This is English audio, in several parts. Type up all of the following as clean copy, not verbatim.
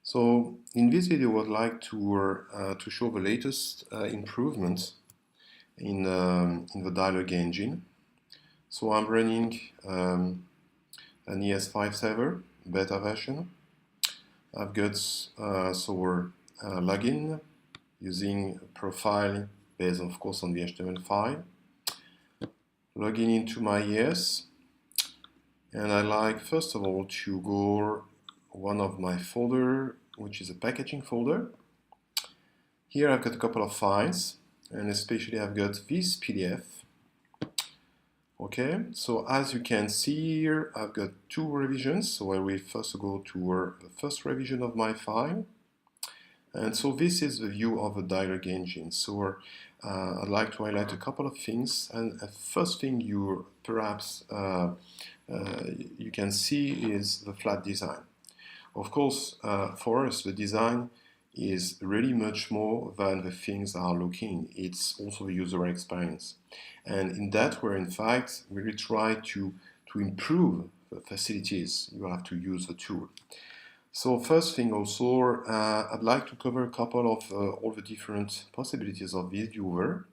So in this video, I would like to show the latest improvements in the dialog engine. So I'm running an ES5 server beta version. I've got login using a profile based, of course, on the HTML5. Logging into my ES, and I like first of all to go one of my folder, which is a packaging folder. Here I've got a couple of files, and especially I've got this PDF. Okay, so as you can see here, I've got two revisions. So I will first go to the first revision of my file. And so this is the view of the dialog engine. So I'd like to highlight a couple of things. And the first thing you can see is the flat design. Of course, for us, the design is really much more than the things are looking. It's also the user experience. And in that way, in fact, we really try to improve the facilities you have to use the tool. So first thing also, I'd like to cover a couple of all the different possibilities of this viewer.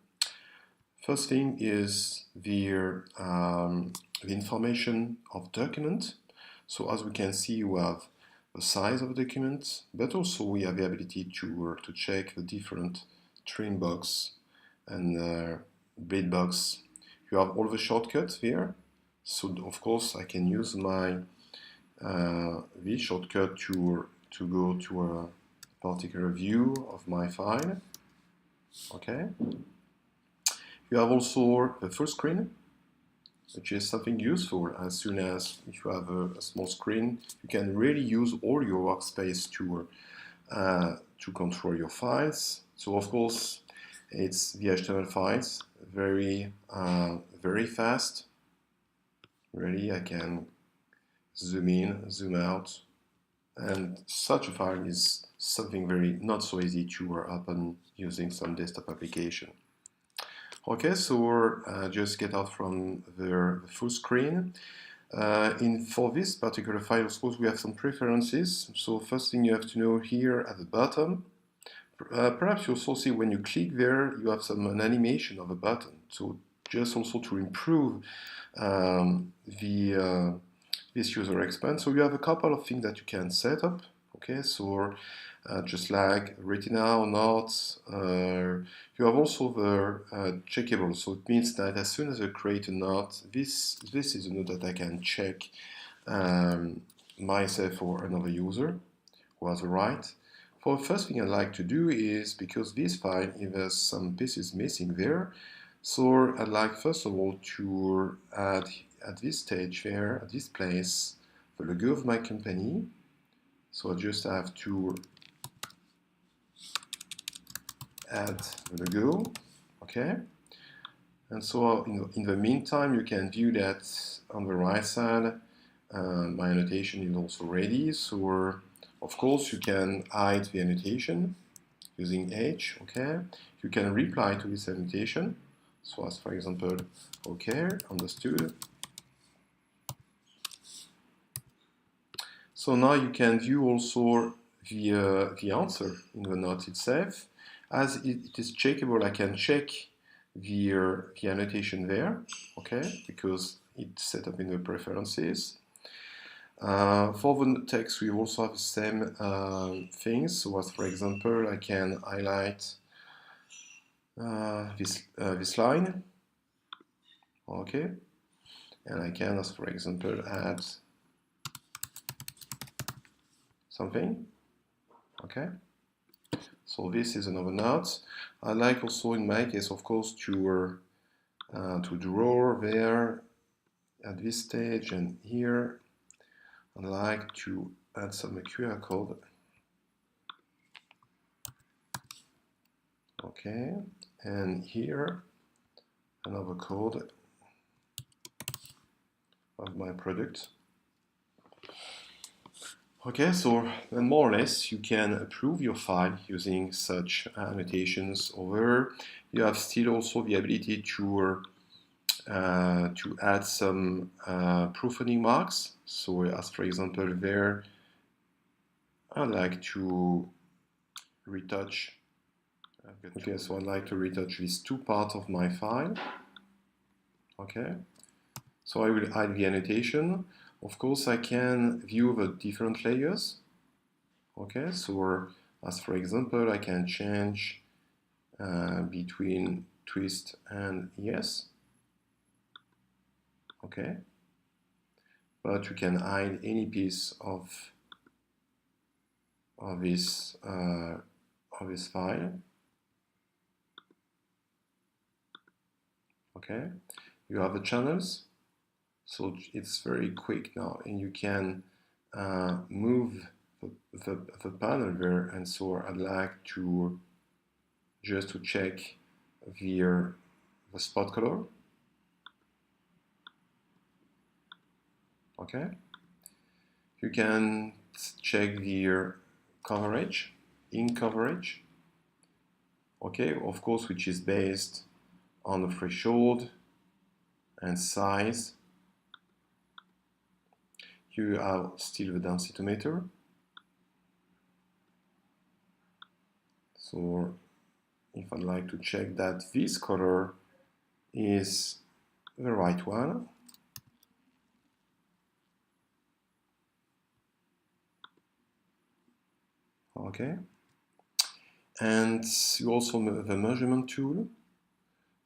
First thing is the information of document. So as we can see, you have the size of the document, but also we have the ability to check the different trim box and bleed box. You have all the shortcuts here. So of course I can use my this shortcut to go to a particular view of my file. Okay. You have also the full screen, which is something useful as soon as if you have a small screen, you can really use all your workspace to control your files. So of course, it's the HTML files, very fast. Really, I can zoom in, zoom out, and such a file is something very not so easy to open using some desktop application. Okay, so just get out from the full screen. For this particular file, of course, we have some preferences. So first thing you have to know here at the bottom, perhaps you also see when you click there, you have an animation of a button. So just also to improve this user experience. So you have a couple of things that you can set up. Okay, so just like retina or not. You have also the checkable. So it means that as soon as I create a node, this is a node that I can check myself or another user who has a right. For the first thing I'd like to do is, because this file, if there's some pieces missing there, so I'd like first of all to add at this stage there, at this place, the logo of my company. So I just have to add the logo, okay? And so in the meantime, you can view that on the right side, my annotation is also ready. So of course, you can hide the annotation using H, okay? You can reply to this annotation. So as for example, okay, understood. So now you can view also the answer in the note itself. As it is checkable, I can check the annotation there, okay, because it's set up in the preferences. For the text, we also have the same things. So as for example, I can highlight this line, okay, and I can, as for example, add something, okay. So this is another note. I like also in my case, of course, to draw there at this stage and here. I like to add some QR code. Okay, and here another code of my product. Okay, so then more or less you can approve your file using such annotations over. You have still also the ability to add some proofing marks. So as for example there, I'd like to retouch. Okay, so I'd like to retouch these two parts of my file. Okay, so I will add the annotation. Of course, I can view the different layers. Okay, so as for example, I can change between twist and yes. Okay, but you can hide any piece of this file. Okay, you have the channels, so it's very quick now, and you can move the panel there. And so I'd like to just to check the spot color. Okay, you can check the coverage, ink coverage. Okay, of course, which is based on the threshold and size. You have still the densitometer. So if I'd like to check that this color is the right one, okay. And you also have the measurement tool.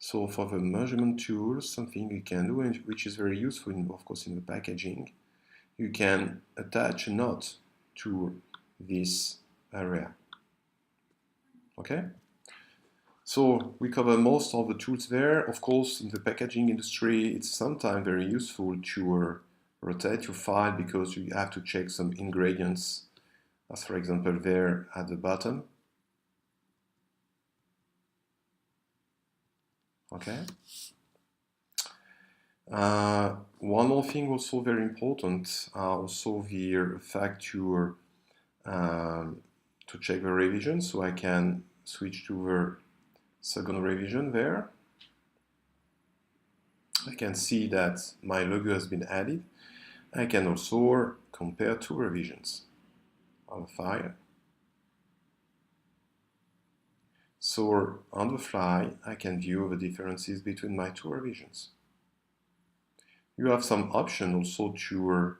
So for the measurement tool, something you can do, which is very useful, of course, in the packaging, you can attach a knot to this area. Okay? So we cover most of the tools there. Of course, in the packaging industry, it's sometimes very useful to rotate your file because you have to check some ingredients, as for example there at the bottom. Okay. One more thing also very important, also the fact to check the revision. So I can switch to the second revision there. I can see that my logo has been added. I can also compare two revisions on the file. So on the fly, I can view the differences between my two revisions. You have some option also to,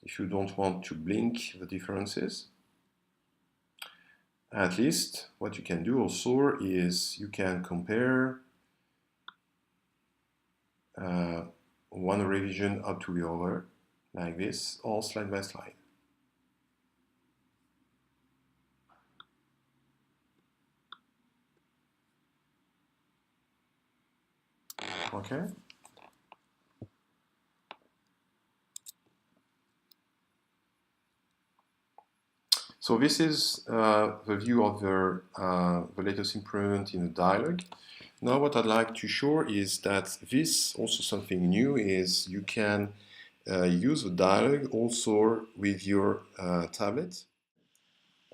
if you don't want to blink the differences, at least what you can do also is you can compare one revision up to the other, like this, or slide by slide. Okay. So this is the view of the latest improvement in the dialog. Now what I'd like to show is that this also something new is you can use the dialog also with your tablet.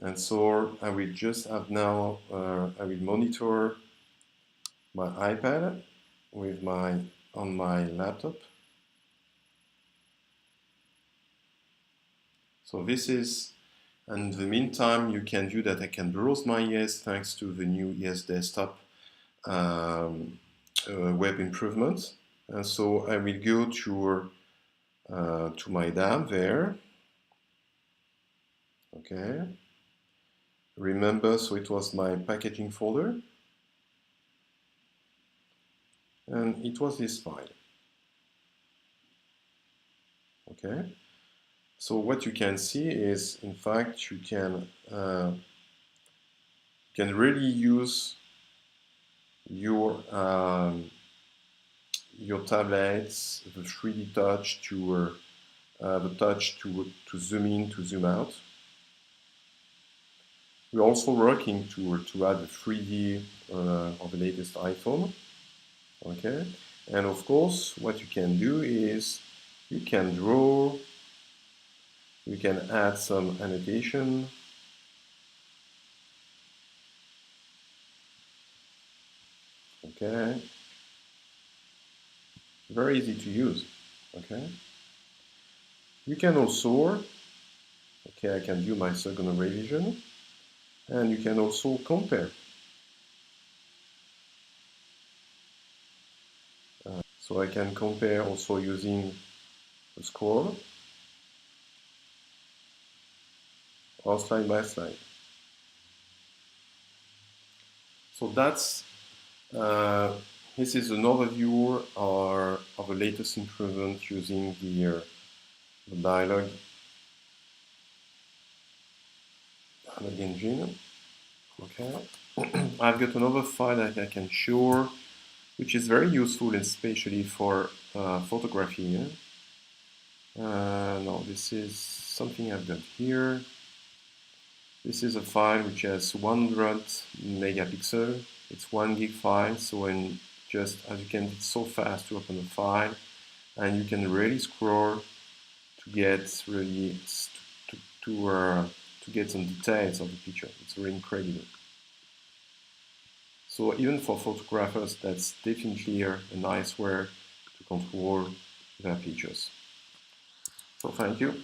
And so I will just have now, I will monitor my iPad with on my laptop. So this is, and in the meantime, you can view that I can browse my ES thanks to the new ES desktop web improvements. And so I will go to my DAB there. Okay. Remember, so it was my packaging folder. And it was this file. Okay. So what you can see is, in fact, you can really use your tablets, the 3D touch to the touch to zoom in, to zoom out. We're also working to add the 3D on the latest iPhone. Okay, and of course, what you can do is you can draw, you can add some annotation. Okay, very easy to use. Okay, you can also Okay, I can view my second revision, and you can also compare. So I can compare also using a scroll or slide by slide. So that's this is an overview of the latest improvement using the dialog engine. Okay, I've got another file that I can show, which is very useful, especially for photography. No, this is something I've got here. This is a file which has 100 megapixel. It's 1 gig file, so when just as you can, it's so fast to open a file, and you can really scroll to get really to get some details of the picture. It's really incredible. So even for photographers, that's definitely a nice way to control their pictures. So thank you.